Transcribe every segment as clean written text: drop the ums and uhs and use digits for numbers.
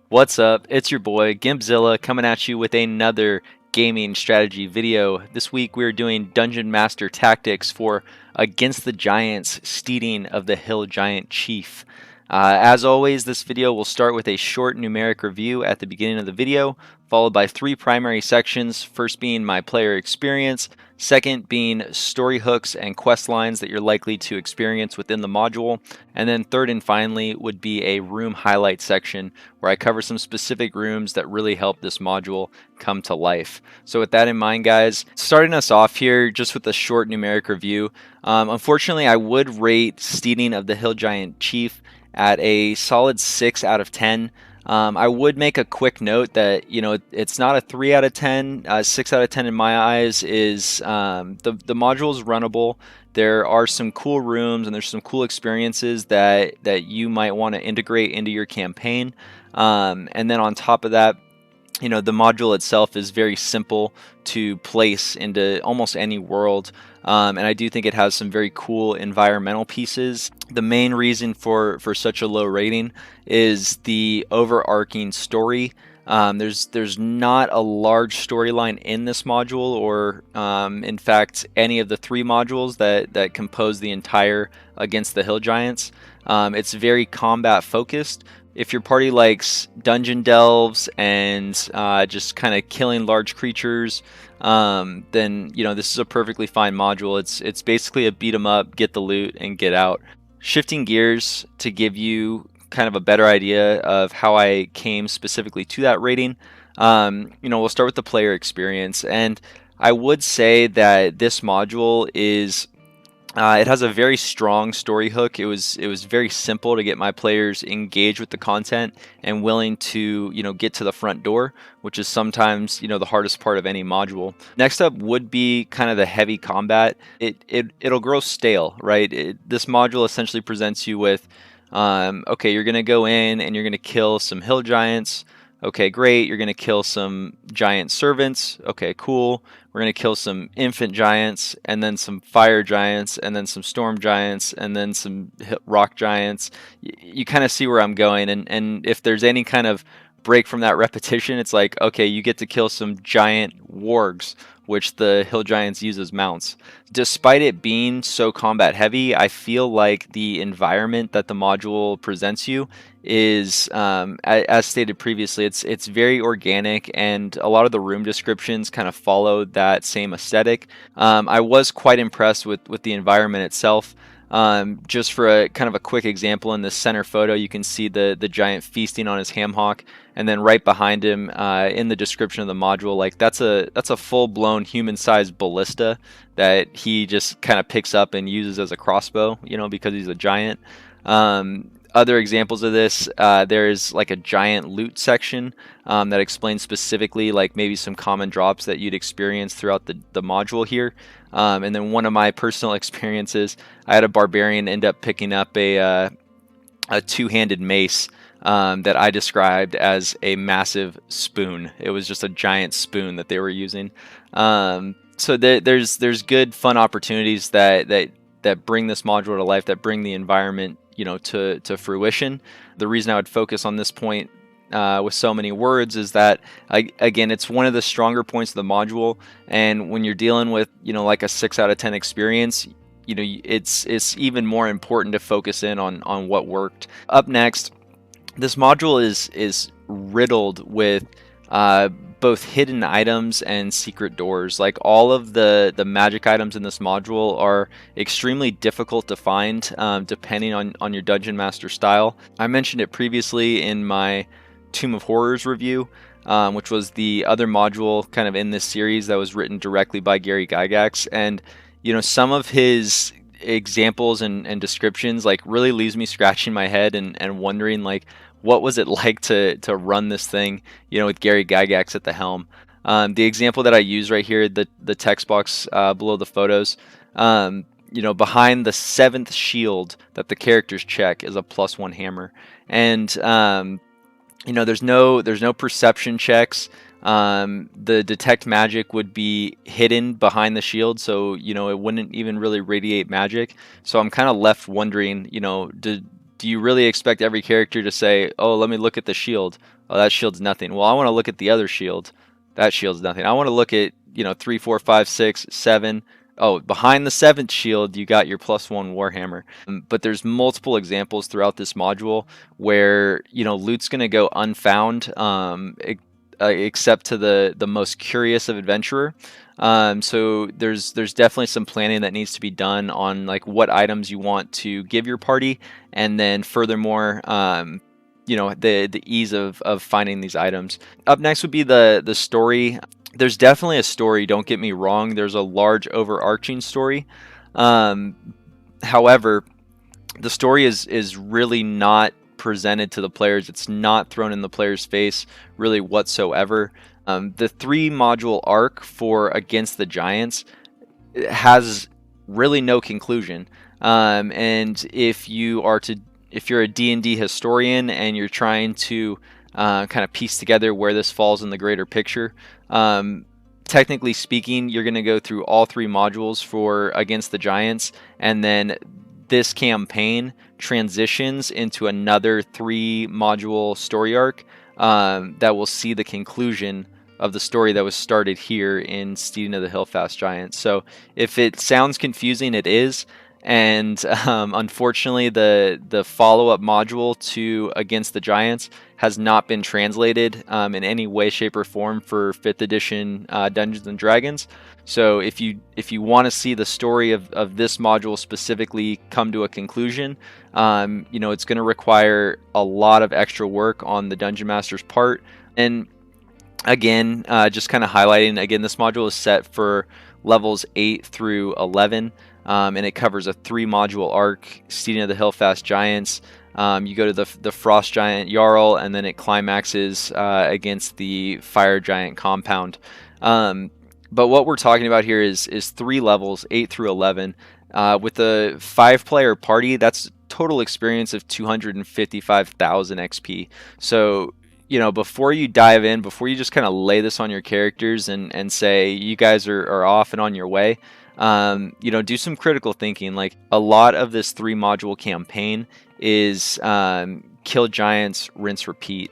What's up? It's your boy Gimpzilla coming at you with another gaming strategy video. This week we're doing Dungeon Master Tactics for Against the Giants, Steading of the Hill Giant Chief. As always, this video will start with a short numeric review at the beginning of the video, followed by three primary sections, first being my player experience, second being story hooks and quest lines that you're likely to experience within the module, and then third and finally would be a room highlight section where I cover some specific rooms that really help this module come to life. So with that in mind, guys, starting us off here just with a short numeric review, unfortunately I would rate Steading of the Hill Giant Chief at a solid 6 out of 10. I would make a quick note that it's not a 3 out of 10. 6 out of 10 in my eyes is the module is runnable. There are some cool rooms and there's some cool experiences that you might want to integrate into your campaign. And then on top of that, the module itself is very simple to place into almost any world. And I do think it has some very cool environmental pieces. The main reason for such a low rating is the overarching story. There's not a large storyline in this module, or in fact, any of the three modules that compose the entire Against the Hill Giants. It's very combat focused. If your party likes dungeon delves and just kind of killing large creatures, then this is a perfectly fine module. It's basically a beat 'em up, get the loot, and get out. Shifting gears to give you kind of a better idea of how I came specifically to that rating. We'll start with the player experience, and I would say that this module is. It has a very strong story hook. It was very simple to get my players engaged with the content and willing to get to the front door, which is sometimes the hardest part of any module. Next up would be kind of the heavy combat. It'll grow stale, right? This module essentially presents you with, okay, you're gonna go in and you're gonna kill some hill giants. Okay, great. You're going to kill some giant servants. Okay, cool. We're going to kill some infant giants, and then some fire giants, and then some storm giants, and then some rock giants. You kind of see where I'm going. And if there's any kind of break from that repetition, it's like, okay, you get to kill some giant wargs, which the hill giants use as mounts. Despite it being so combat heavy, I feel like the environment that the module presents you is, as stated previously, it's very organic, and a lot of the room descriptions kind of follow that same aesthetic. I was quite impressed with the environment itself. Just for a kind of a quick example, in the center photo, you can see the giant feasting on his ham hock, and then right behind him, in the description of the module, like that's a full-blown human-sized ballista that he just kind of picks up and uses as a crossbow, because he's a giant. Other examples of this, there's like a giant loot section that explains specifically like maybe some common drops that you'd experience throughout the module here. And then one of my personal experiences, I had a barbarian end up picking up a two-handed mace that I described as a massive spoon. It was just a giant spoon that they were using. So there's good fun opportunities that bring this module to life, that bring the environment to fruition. The reason I would focus on this point with so many words is that, again, it's one of the stronger points of the module, and when you're dealing with like a 6 out of 10 experience, it's even more important to focus in on what worked. Up next, this module is riddled with both hidden items and secret doors. Like, all of the magic items in this module are extremely difficult to find, depending on your Dungeon Master style. I mentioned it previously in my Tomb of Horrors review, which was the other module kind of in this series that was written directly by Gary Gygax, and some of his examples and descriptions like really leaves me scratching my head and wondering, like, what was it like to run this thing, with Gary Gygax at the helm. The example that I use right here, the text box below the photos, behind the 7th shield that the characters check is a +1 hammer, and there's no perception checks. The detect magic would be hidden behind the shield, so it wouldn't even really radiate magic. So I'm kind of left wondering, do you really expect every character to say, oh, let me look at the shield? Oh, that shield's nothing. Well, I want to look at the other shield. That shield's nothing. I want to look at, 3, 4, 5, 6, 7. Oh, behind the 7th shield, you got your +1 Warhammer. But there's multiple examples throughout this module where, loot's going to go unfound, except to the most curious of adventurer. So there's definitely some planning that needs to be done on like what items you want to give your party, and then furthermore, the ease of finding these items. Up next would be the story. There's definitely a story, don't get me wrong. There's a large overarching story. However, the story is really not presented to the players. It's not thrown in the player's face really whatsoever. The 3-module arc for Against the Giants has really no conclusion. And if you're a D&D historian and you're trying to kind of piece together where this falls in the greater picture, technically speaking, you're going to go through all 3 modules for Against the Giants, and then this campaign transitions into another 3-module story arc that will see the conclusion of the story that was started here in Steading of the Hillfast Giants. So if it sounds confusing, it is. And unfortunately, the follow-up module to Against the Giants has not been translated in any way, shape, or form for 5th edition Dungeons and Dragons. So if you want to see the story of this module specifically come to a conclusion, it's going to require a lot of extra work on the Dungeon Master's part. And again, just kind of highlighting, again, this module is set for levels 8 through 11. And it covers a 3-module arc, Steading of the Hillfast Giants. You go to the Frost Giant Jarl, and then it climaxes against the Fire Giant compound. But what we're talking about here is 3 levels, 8 through 11. With a 5-player party, that's total experience of 255,000 XP. So, before you dive in, before you just kind of lay this on your characters and say you guys are off and on your way, do some critical thinking. Like, a lot of this 3-module campaign is kill giants, rinse, repeat.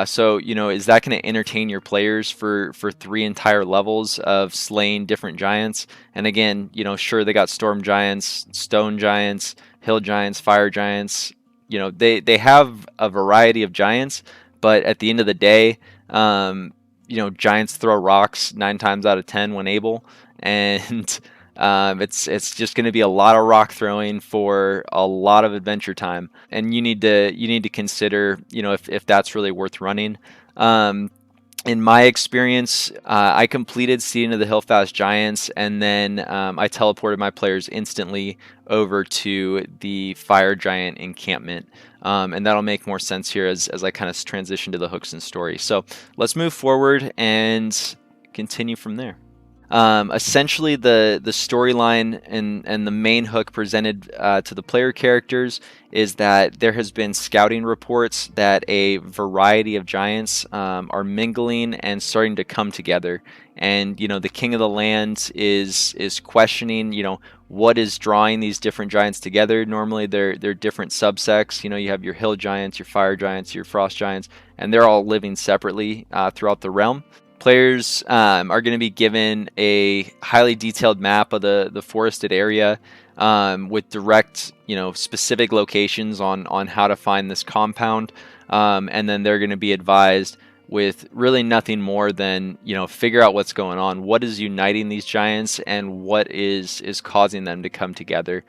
So, is that going to entertain your players for 3 entire levels of slaying different giants? And again, sure, they got storm giants, stone giants, hill giants, fire giants. They have a variety of giants, but at the end of the day, giants throw rocks 9 times out of 10 when able, and it's just going to be a lot of rock throwing for a lot of adventure time, and you need to consider if that's really worth running. In my experience, I completed Steading of the Hillfast Giants, and then I teleported my players instantly over to the Fire Giant encampment. And that'll make more sense here as I kind of transition to the hooks and story. So let's move forward and continue from there. Essentially, the storyline and the main hook presented to the player characters is that there has been scouting reports that a variety of giants are mingling and starting to come together. And the king of the land is questioning what is drawing these different giants together. Normally they're different subsects. You have your hill giants, your fire giants, your frost giants, and they're all living separately throughout the realm. Players are going to be given a highly detailed map of the forested area with direct, specific locations on how to find this compound, and then they're going to be advised with really nothing more than figure out what's going on, what is uniting these giants, and what is causing them to come together.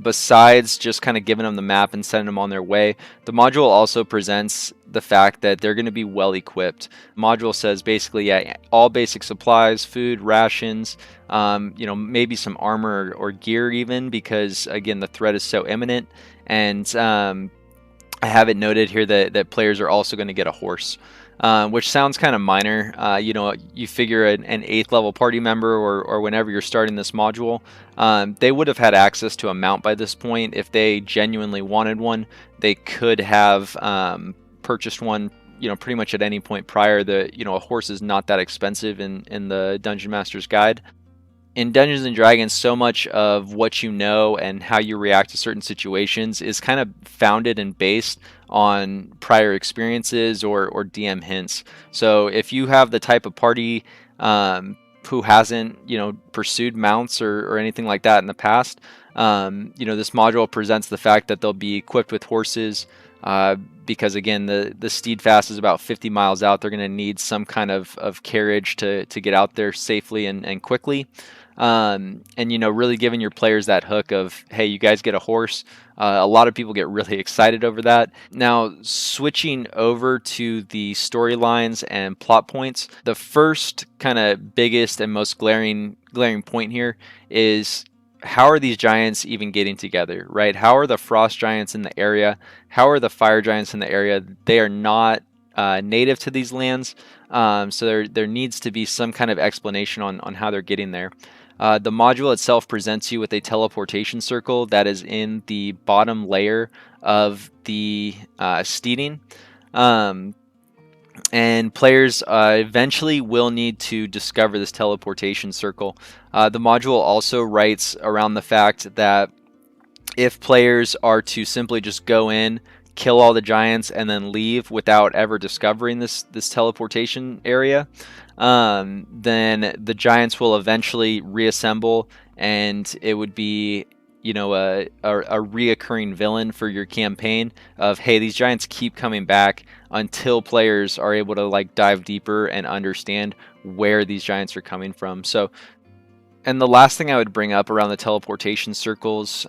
Besides just kind of giving them the map and sending them on their way, the module also presents the fact that they're going to be well equipped. The module says basically, all basic supplies, food, rations, maybe some armor or gear even, because again, the threat is so imminent. And I have it noted here that players are also going to get a horse. Which sounds kind of minor. You figure an 8th level party member or whenever you're starting this module, they would have had access to a mount by this point. If they genuinely wanted one, they could have purchased one pretty much at any point prior. A horse is not that expensive in the Dungeon Master's Guide. In Dungeons and Dragons, so much of what you know and how you react to certain situations is kind of founded and based on prior experiences or DM hints. So if you have the type of party who hasn't, pursued mounts or anything like that in the past, this module presents the fact that they'll be equipped with horses. Uh, because again, the Steed Fast is about 50 miles out. They're going to need some kind of carriage to get out there safely and quickly. And really giving your players that hook of, hey, you guys get a horse. A lot of people get really excited over that. Now, switching over to the storylines and plot points, the first kind of biggest and most glaring point here is, how are these giants even getting together, right? How are the frost giants in the area? How are the fire giants in the area? They are not native to these lands, so there needs to be some kind of explanation on how they're getting there. The module itself presents you with a teleportation circle that is in the bottom layer of the steeding. And players eventually will need to discover this teleportation circle. The module also writes around the fact that if players are to simply just go in, kill all the giants, and then leave without ever discovering this teleportation area, then the giants will eventually reassemble, and it would be a reoccurring villain for your campaign of, hey, these giants keep coming back until players are able to like dive deeper and understand where these giants are coming from. So, and the last thing I would bring up around the teleportation circles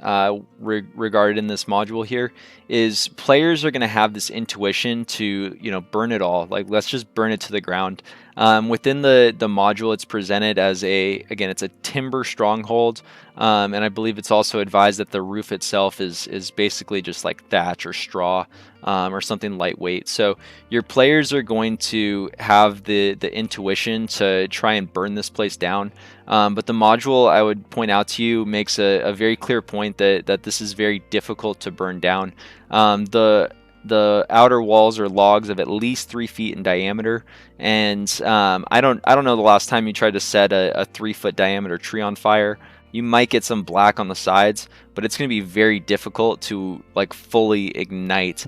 regarded in this module here is players are going to have this intuition to, burn it all. Like, let's just burn it to the ground. Within the module, it's presented as it's a timber stronghold. And I believe it's also advised that the roof itself is basically just like thatch or straw or something lightweight. So your players are going to have the intuition to try and burn this place down. But the module, I would point out to you, makes a very clear point that this is very difficult to burn down. The outer walls are logs of at least 3 feet in diameter, and I don't know the last time you tried to set a 3-foot diameter tree on fire. You might get some black on the sides, but it's going to be very difficult to like fully ignite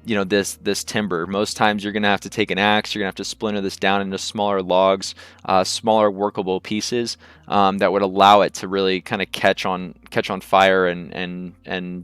this timber. Most times you're going to have to take an axe, you're going to have to splinter this down into smaller logs, smaller workable pieces that would allow it to really kind of catch on fire and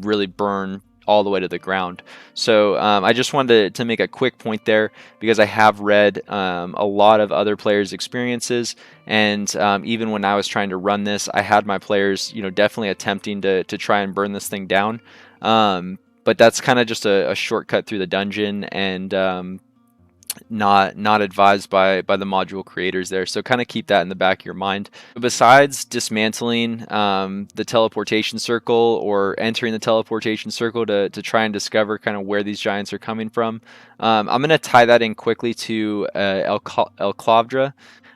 really burn all the way to the ground. So I just wanted to make a quick point there, because I have read a lot of other players' experiences, and even when I was trying to run this, I had my players definitely attempting to try and burn this thing down. But that's kind of just a shortcut through the dungeon, and not advised by the module creators there. So kind of keep that in the back of your mind. Besides dismantling the teleportation circle or entering the teleportation circle to try and discover kind of where these giants are coming from, I'm going to tie that in quickly to El Clavdra.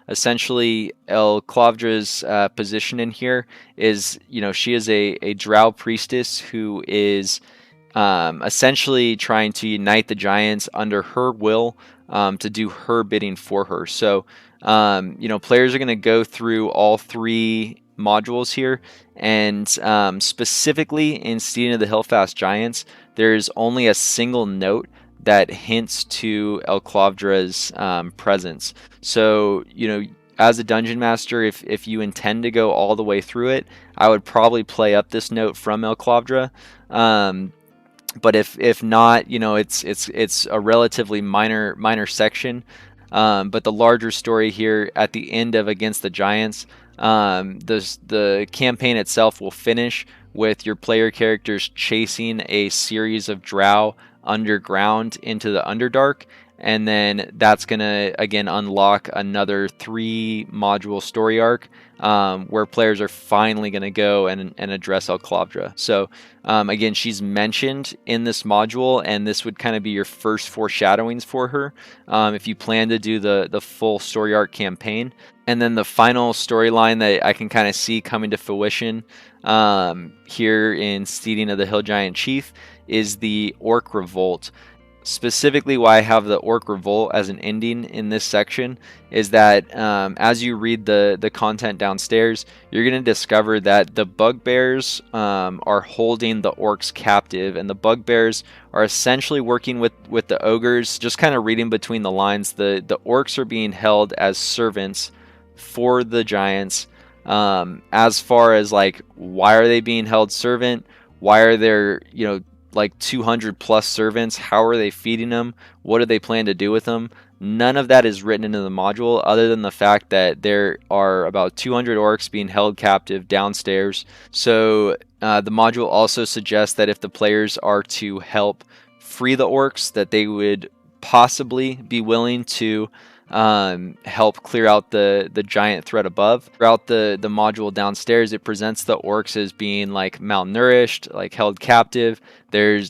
Essentially, El Clavdra's position in here is, she is a drow priestess who is essentially trying to unite the giants under her will, to do her bidding for her. So, players are going to go through all 3 modules here, and specifically in Steeding of the Hillfast Giants, there's only a single note that hints to El Clavdra's presence. So, as a dungeon master, if you intend to go all the way through it, I would probably play up this note from El Clavdra. But if not, it's a relatively minor section. But the larger story here at the end of Against the Giants, the campaign itself will finish with your player characters chasing a series of drow underground into the Underdark, and then that's gonna again unlock another 3 module story arc, where players are finally gonna go and address El Clavdra. So again, she's mentioned in this module, and this would kind of be your first foreshadowings for her if you plan to do the full story arc campaign. And then the final storyline that I can kind of see coming to fruition here in Steeding of the Hill Giant Chief is the Orc Revolt. Specifically, why I have the Orc Revolt as an ending in this section is that as you read the content downstairs, you're going to discover that the bugbears are holding the orcs captive, and the bugbears are essentially working with the ogres. Just kind of reading between the lines, the orcs are being held as servants for the giants. As far as like, why are they being held servant? Why are there, like 200 plus servants? How are they feeding them? What do they plan to do with them? None of that is written into the module, other than the fact that there are about 200 orcs being held captive downstairs. So the module also suggests that if the players are to help free the orcs, that they would possibly be willing to help clear out the giant threat above. Throughout the module downstairs, it presents the orcs as being like malnourished, like held captive. They're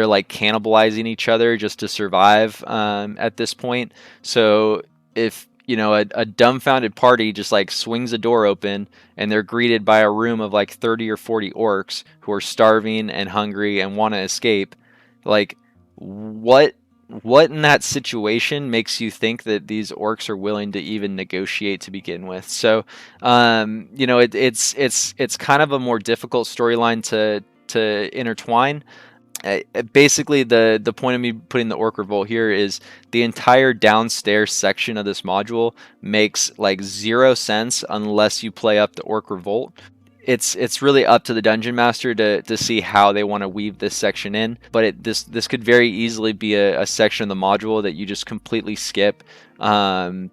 like cannibalizing each other just to survive at this point. So if a dumbfounded party just like swings a door open and they're greeted by a room of like 30 or 40 orcs who are starving and hungry and want to escape, like what in that situation makes you think that these orcs are willing to even negotiate to begin with? So it's kind of a more difficult storyline to intertwine. Basically, the point of me putting the Orc Revolt here is the entire downstairs section of this module makes like 0 sense unless you play up the Orc Revolt. It's really up to the dungeon master to see how they want to weave this section in, but this could very easily be a section of the module that you just completely skip, and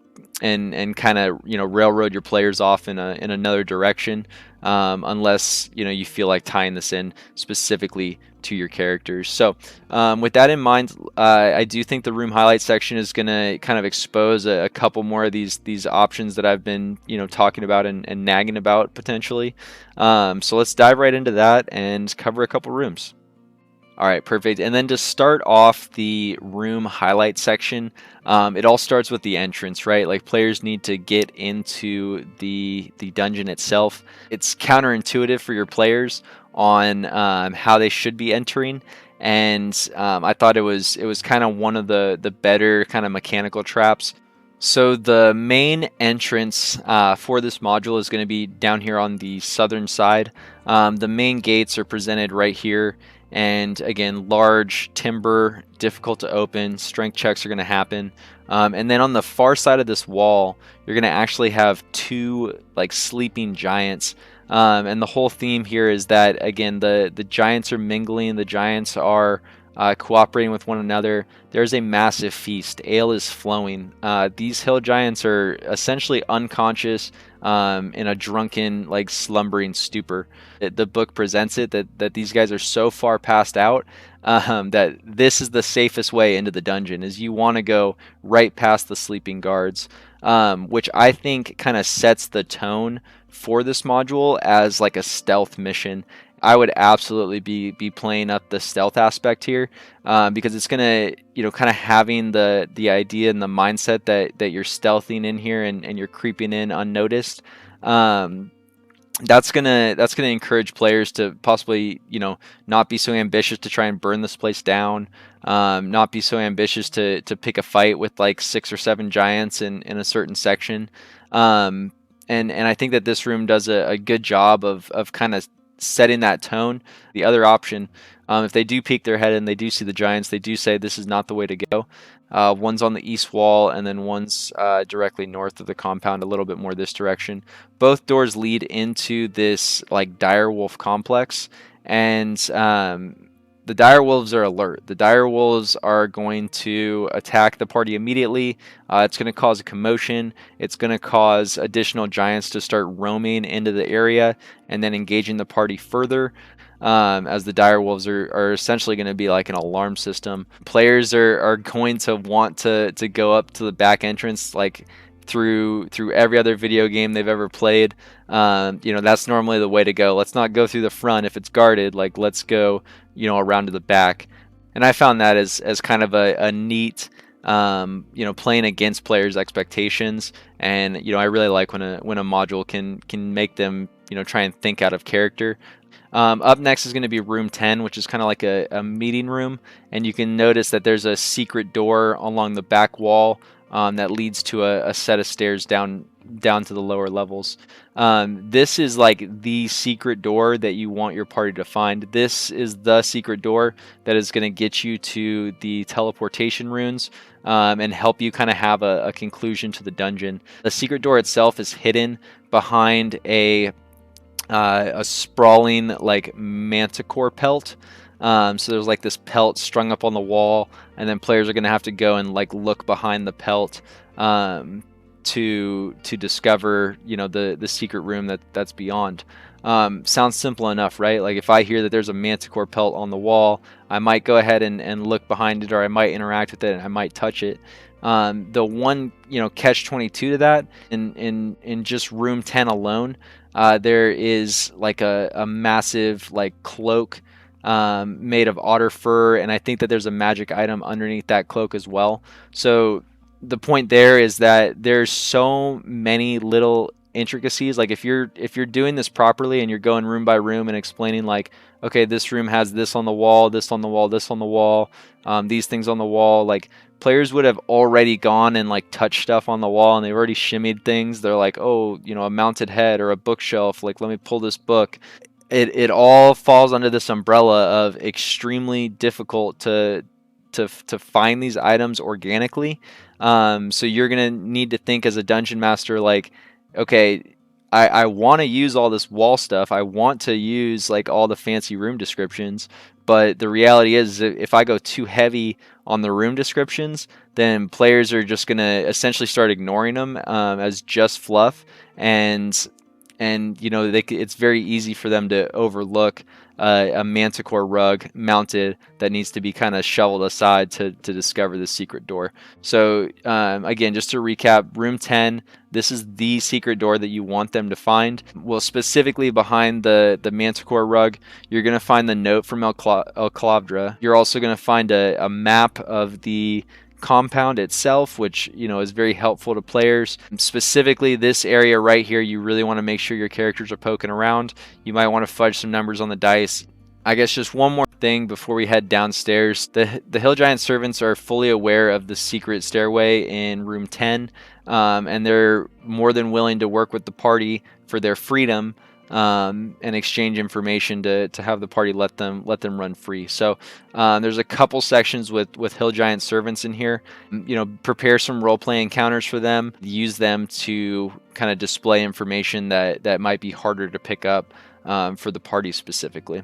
kind of railroad your players off in another direction, unless you feel like tying this in specifically to your characters. So with that in mind, I do think the room highlight section is going to kind of expose a couple more of these options that I've been talking about and nagging about potentially. So let's dive right into that and cover a couple rooms. All right, perfect. And then to start off the room highlight section, it all starts with the entrance, right? Like players need to get into the dungeon itself. It's counterintuitive for your players on how they should be entering, and I thought it was kind of one of the better kind of mechanical traps. So the main entrance for this module is going to be down here on the southern side. The main gates are presented right here. And again, large timber, difficult to open, strength checks are going to happen. And then on the far side of this wall, you're going to actually have 2 like sleeping giants. And the whole theme here is that, again, the giants are mingling, the giants are cooperating with one another. There's a massive feast. Ale is flowing. These hill giants are essentially unconscious, in a drunken, like slumbering stupor. The book presents it that these guys are so far passed out that this is the safest way into the dungeon. Is you want to go right past the sleeping guards, which I think kind of sets the tone for this module as like a stealth mission. I would absolutely be playing up the stealth aspect here, because it's gonna, kind of having the idea and the mindset that you're stealthing in here and you're creeping in unnoticed. That's gonna encourage players to possibly, not be so ambitious to try and burn this place down, not be so ambitious to pick a fight with like 6 or 7 giants in a certain section. And I think that this room does a good job of kind of setting that tone. The other option, if they do peek their head and they do see the giants, they do say this is not the way to go. One's on the east wall, and then one's directly north of the compound, a little bit more this direction. Both doors lead into this like direwolf complex, and the direwolves are alert. The direwolves are going to attack the party immediately. It's going to cause a commotion. It's going to cause additional giants to start roaming into the area and then engaging the party further, as the direwolves are essentially going to be like an alarm system. Players are going to want to go up to the back entrance, like through every other video game they've ever played. That's normally the way to go. Let's not go through the front if it's guarded. Like, let's go around to the back. And I found that as kind of a neat, playing against players' expectations. And I really like when a module can make them try and think out of character. Up next is going to be room 10, which is kind of like a meeting room, and you can notice that there's a secret door along the back wall that leads to a set of stairs down to the lower levels. This is like the secret door that you want your party to find. This is the secret door that is going to get you to the teleportation runes and help you kind of have a conclusion to the dungeon. The secret door itself is hidden behind a sprawling like manticore pelt. So there's like this pelt strung up on the wall, and then players are going to have to go and like look behind the pelt to discover, you know, the secret room that's beyond. Sounds simple enough, right? Like if I hear that there's a manticore pelt on the wall, I might go ahead and look behind it, or I might interact with it, and I might touch it. The one, you know, catch 22 to that in just room 10 alone, there is like a massive like cloak made of otter fur, and I think that there's a magic item underneath that cloak as well. So the point there is that there's so many little intricacies. Like if you're doing this properly and you're going room by room and explaining like, okay, this room has this on the wall, this on the wall, this on the wall, these things on the wall, like players would have already gone and like touched stuff on the wall, and they've already shimmied things. They're like, oh, you know, a mounted head or a bookshelf, like let me pull this book. It all falls under this umbrella of extremely difficult to find these items organically. So you're gonna need to think as a dungeon master like, okay, I want to use all this wall stuff. I want to use like all the fancy room descriptions, but the reality is if I go too heavy on the room descriptions, then players are just gonna essentially start ignoring them as just fluff, and you know it's very easy for them to overlook a manticore rug mounted that needs to be kind of shoveled aside to discover the secret door. So again, just to recap, room 10, this is the secret door that you want them to find. Well, specifically behind the manticore rug, you're going to find the note from El Calavdra. You're also going to find a map of the compound itself, which, you know, is very helpful to players. Specifically this area right here, you really want to make sure your characters are poking around. You might want to fudge some numbers on the dice. I guess just one more thing before we head downstairs. The Hill Giant servants are fully aware of the secret stairway in room 10, and they're more than willing to work with the party for their freedom and exchange information to have the party let them run free. So there's a couple sections with Hill Giant servants in here. You know, prepare some role-playing encounters for them. Use them to kind of display information that might be harder to pick up for the party specifically.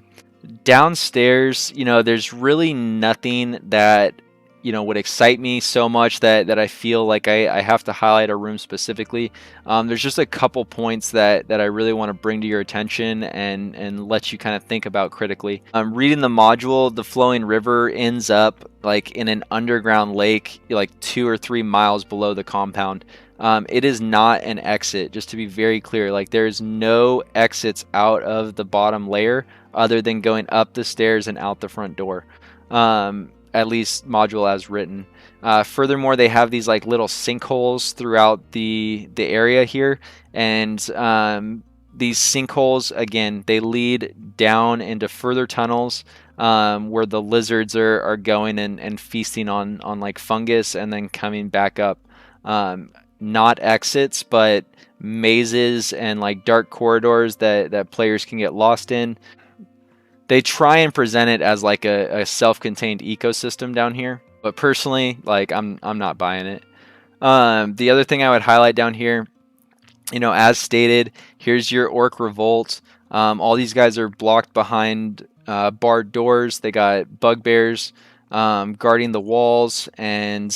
Downstairs, you know, there's really nothing that, you know, would excite me so much that I feel like I have to highlight a room specifically. There's just a couple points that I really want to bring to your attention and let you kind of think about critically. Reading the module, the flowing river ends up like in an underground lake, like 2 or 3 miles below the compound. It is not an exit, just to be very clear. Like there's no exits out of the bottom layer other than going up the stairs and out the front door. At least module as written. Furthermore, they have these like little sinkholes throughout the area here, and these sinkholes, again, they lead down into further tunnels where the lizards are going and feasting on like fungus and then coming back up. Not exits, but mazes and like dark corridors that players can get lost in. They try and present it as like a self-contained ecosystem down here, but personally, like I'm not buying it. The other thing I would highlight down here, you know, as stated, here's your Orc Revolt. All these guys are blocked behind barred doors. They got bugbears guarding the walls, and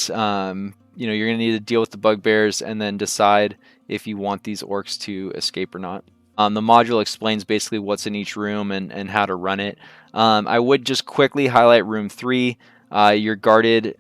you know, you're gonna need to deal with the bugbears and then decide if you want these orcs to escape or not. The module explains basically what's in each room and how to run it. I would just quickly highlight room 3. You're guarded.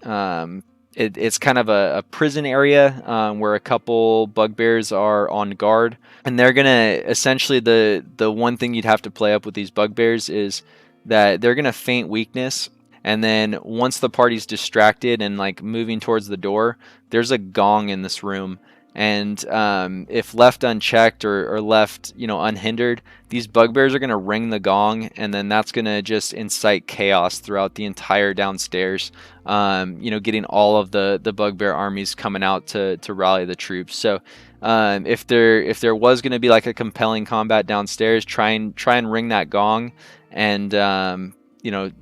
It's kind of a prison area where a couple bugbears are on guard, and they're gonna essentially the one thing you'd have to play up with these bugbears is that they're gonna feint weakness, and then once the party's distracted and like moving towards the door, there's a gong in this room. And if left unchecked or left, unhindered, these bugbears are going to ring the gong, and then that's going to just incite chaos throughout the entire downstairs. Getting all of the bugbear armies coming out to rally the troops. So if there was going to be like a compelling combat downstairs, try and ring that gong, and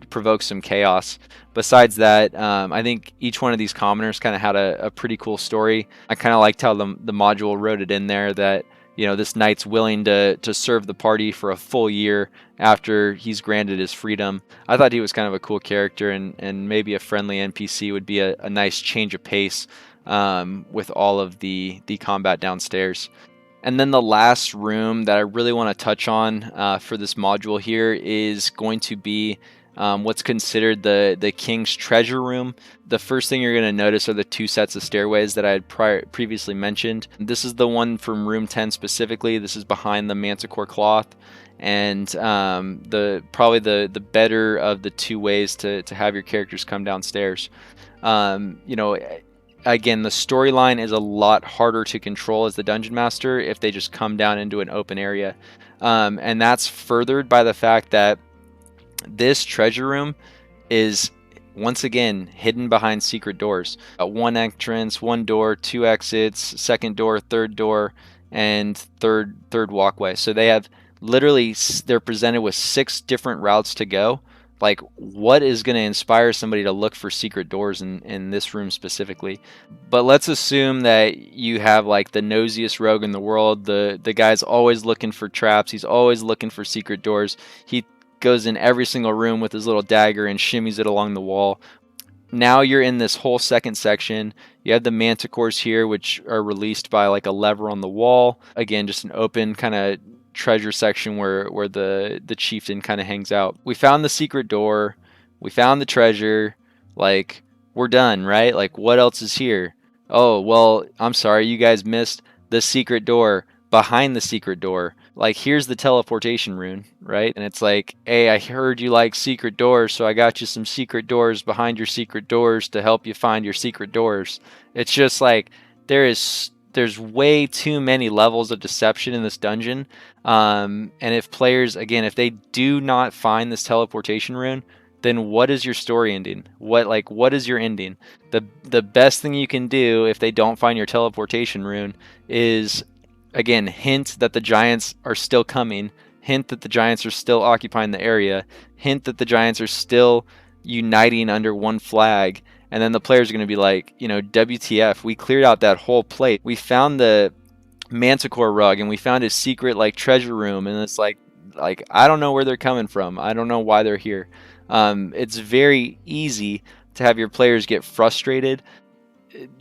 provoke some chaos. Besides that, I think each one of these commoners kind of had a pretty cool story. I kind of liked how the module wrote it in there that this knight's willing to serve the party for a full year after he's granted his freedom. I thought he was kind of a cool character, and maybe a friendly NPC would be a nice change of pace with all of the combat downstairs. And then the last room that I really want to touch on for this module here is going to be what's considered the King's Treasure Room. The first thing you're going to notice are the two sets of stairways that I had previously mentioned. This is the one from room 10 specifically. This is behind the Manticore cloth, and probably the better of the two ways to have your characters come downstairs. Again, the storyline is a lot harder to control as the Dungeon Master if they just come down into an open area. And that's furthered by the fact that this treasure room is, once again, hidden behind secret doors. One entrance, one door, two exits, second door, third door, and third walkway. So they're presented with 6 different routes to go. Like, what is going to inspire somebody to look for secret doors in this room specifically? But let's assume that you have like the nosiest rogue in the world. The guy's always looking for traps. He's always looking for secret doors. He goes in every single room with his little dagger and shimmies it along the wall. Now you're in this whole second section. You have the manticores here, which are released by like a lever on the wall. Again, just an open kind of treasure section where the chieftain kind of hangs out. We found the secret door. We found the treasure. Like, we're done, right? Like, what else is here? Oh, well, I'm sorry, you guys missed the secret door behind the secret door. Like, here's the teleportation rune, right? And it's like, hey, I heard you like secret doors, so I got you some secret doors behind your secret doors to help you find your secret doors. It's just like, there's way too many levels of deception in this dungeon. And if players, again, if they do not find this teleportation rune, then what is your story ending? What is your ending? The best thing you can do if they don't find your teleportation rune is, again, hint that the giants are still coming, hint that the giants are still occupying the area, hint that the giants are still uniting under one flag, and then the players are going to be like, WTF, we cleared out that whole place. We found the Manticore rug, and we found his secret like treasure room, and it's like I don't know where they're coming from. I don't know why they're here. It's very easy to have your players get frustrated.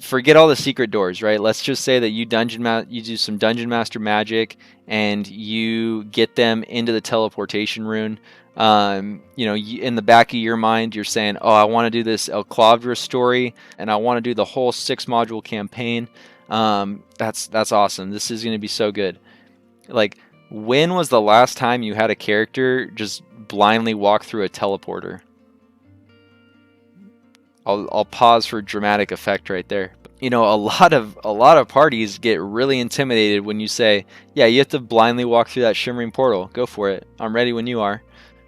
Forget all the secret doors, right? Let's just say that you do some Dungeon Master magic and you get them into the teleportation rune. In the back of your mind, you're saying, oh, I want to do this El Clavra story, and I want to do the whole 6-module campaign. That's awesome. This is going to be so good. Like, when was the last time you had a character just blindly walk through a teleporter? I'll pause for dramatic effect right there. A lot of parties get really intimidated when you say, yeah, you have to blindly walk through that shimmering portal. Go for it. I'm ready when you are.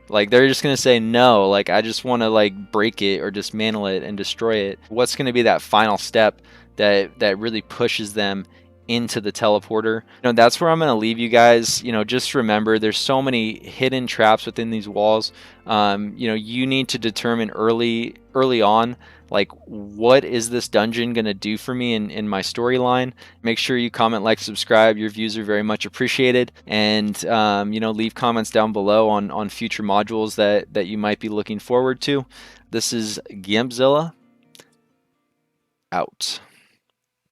Like, they're just going to say no. Like, I just want to like break it or dismantle it and destroy it. What's going to be that final step that really pushes them into the teleporter? That's where I'm going to leave you guys. Just remember, there's so many hidden traps within these walls. You need to determine early on, like, what is this dungeon going to do for me in my storyline? Make sure you comment, like, subscribe. Your views are very much appreciated. And, leave comments down below on future modules that you might be looking forward to. This is Gimpzilla, out.